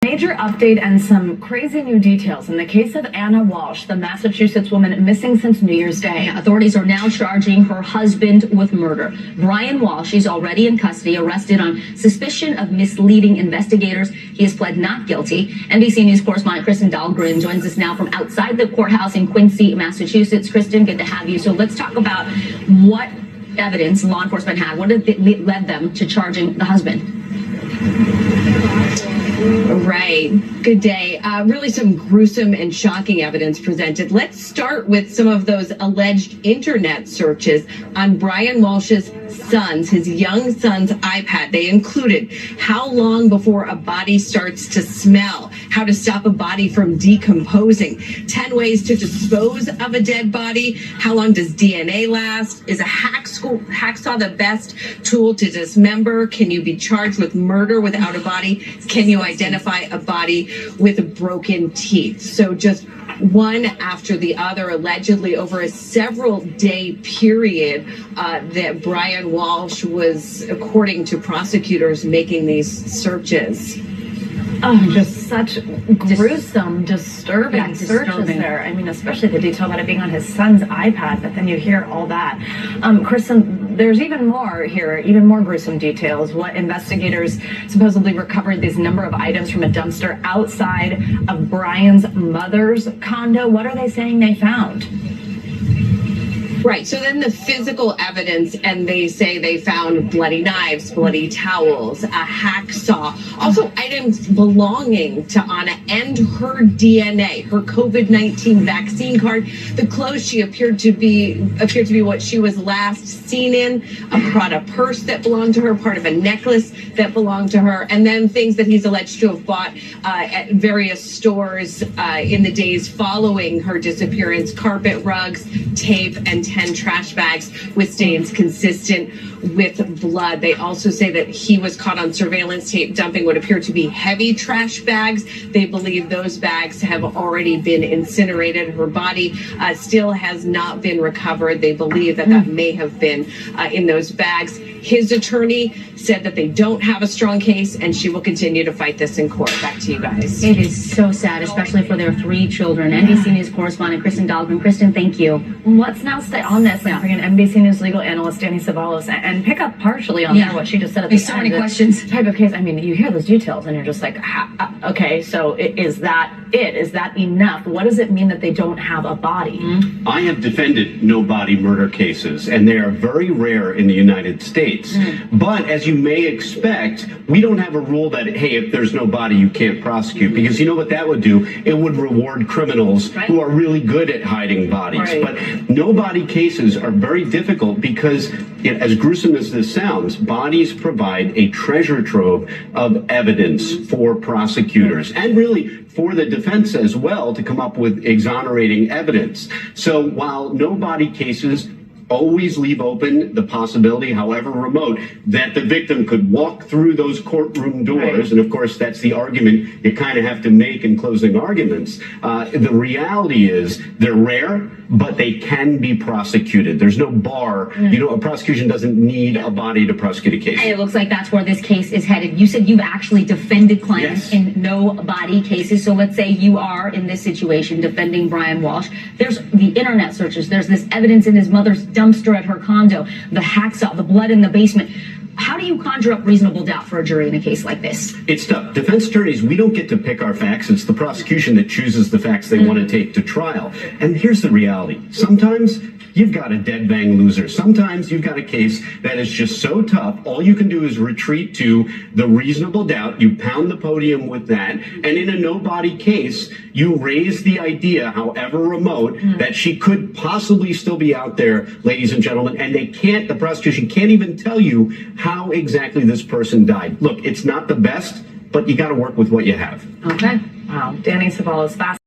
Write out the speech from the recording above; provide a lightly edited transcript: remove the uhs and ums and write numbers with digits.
Major update and some crazy new details in the case of Ana Walshe, the Massachusetts woman missing since New Year's Day. Authorities are now charging her husband with murder. Brian Walshe is already in custody, arrested on suspicion of misleading investigators. He has pled not guilty. NBC News correspondent Kristen Dahlgren joins us now from outside the courthouse in Quincy, Massachusetts. Kristen, good to have you. So let's talk about what evidence law enforcement had. What led them to charging the husband? Right. Good day. Really some gruesome and shocking evidence presented. Let's start with some of those alleged internet searches on Brian Walsh's his young son's iPad. They included how long before a body starts to smell, how to stop a body from decomposing, 10 ways to dispose of a dead body, how long does DNA last, is a hacksaw the best tool to dismember, can you be charged with murder without a body, can you identify a body with broken teeth. So just one after the other, allegedly over a several-day period that Brian Walshe was, according to prosecutors, making these searches. Oh, just such gruesome, disturbing searches there. I mean, especially the detail about it being on his son's iPad, but then you hear all that. Kristen, there's even more here, even more gruesome details. What investigators supposedly recovered these number of items from a dumpster outside of Brian's mother's condo. What are they saying they found? Right. So then the physical evidence, and they say they found bloody knives, bloody towels, a hacksaw, also items belonging to Ana and her DNA, her COVID-19 vaccine card, the clothes she appeared to be what she was last seen in, a Prada purse that belonged to her, part of a necklace that belonged to her, and then things that he's alleged to have bought at various stores in the days following her disappearance, carpet rugs, tape, and 10 trash bags with stains consistent with blood. They also say that he was caught on surveillance tape dumping what appear to be heavy trash bags. They believe those bags have already been incinerated. Her body still has not been recovered. They believe that that may have been in those bags. His attorney said that they don't have a strong case, and she will continue to fight this in court. Back to you guys. It is so sad, especially for their 3 children. NBC News correspondent Kristen Dahlgren. Kristen, thank you. Let's now stay on this and bring in NBC News legal analyst Danny Savalos and pick up partially on there what she just said at the end. There's so many questions. Type of case. I mean, you hear those details and you're just like, okay, so is that it? Is that enough? What does it mean that they don't have a body? I have defended no-body murder cases, and they are very rare in the United States. But as you may expect, we don't have a rule that, hey, if there's no body, you can't prosecute. Because you know what that would do? It would reward criminals who are really good at hiding bodies. But no-body cases are very difficult because, as gruesome as this sounds, bodies provide a treasure trove of evidence for prosecutors and really for the defense as well to come up with exonerating evidence. So while no-body cases always leave open the possibility, however remote, that the victim could walk through those courtroom doors. And of course, that's the argument you kind of have to make in closing arguments. The reality is they're rare, but they can be prosecuted. There's no bar. You know, a prosecution doesn't need a body to prosecute a case. And it looks like that's where this case is headed. You said you've actually defended clients in no-body cases. So let's say you are in this situation defending Brian Walshe. There's the internet searches. There's this evidence in his mother's dumpster at her condo, the hacksaw, the blood in the basement. How do you conjure up reasonable doubt for a jury in a case like this? It's tough. Defense attorneys, we don't get to pick our facts. It's the prosecution that chooses the facts they want to take to trial. And here's the reality. Sometimes you've got a dead bang loser. Sometimes you've got a case that is just so tough, all you can do is retreat to the reasonable doubt. You pound the podium with that. And in a no-body case, you raise the idea, however remote, that she could possibly still be out there, ladies and gentlemen, and the prosecution can't even tell you how exactly this person died. Look, it's not the best, but you got to work with what you have. Okay. Wow. Danny Savalos, fast.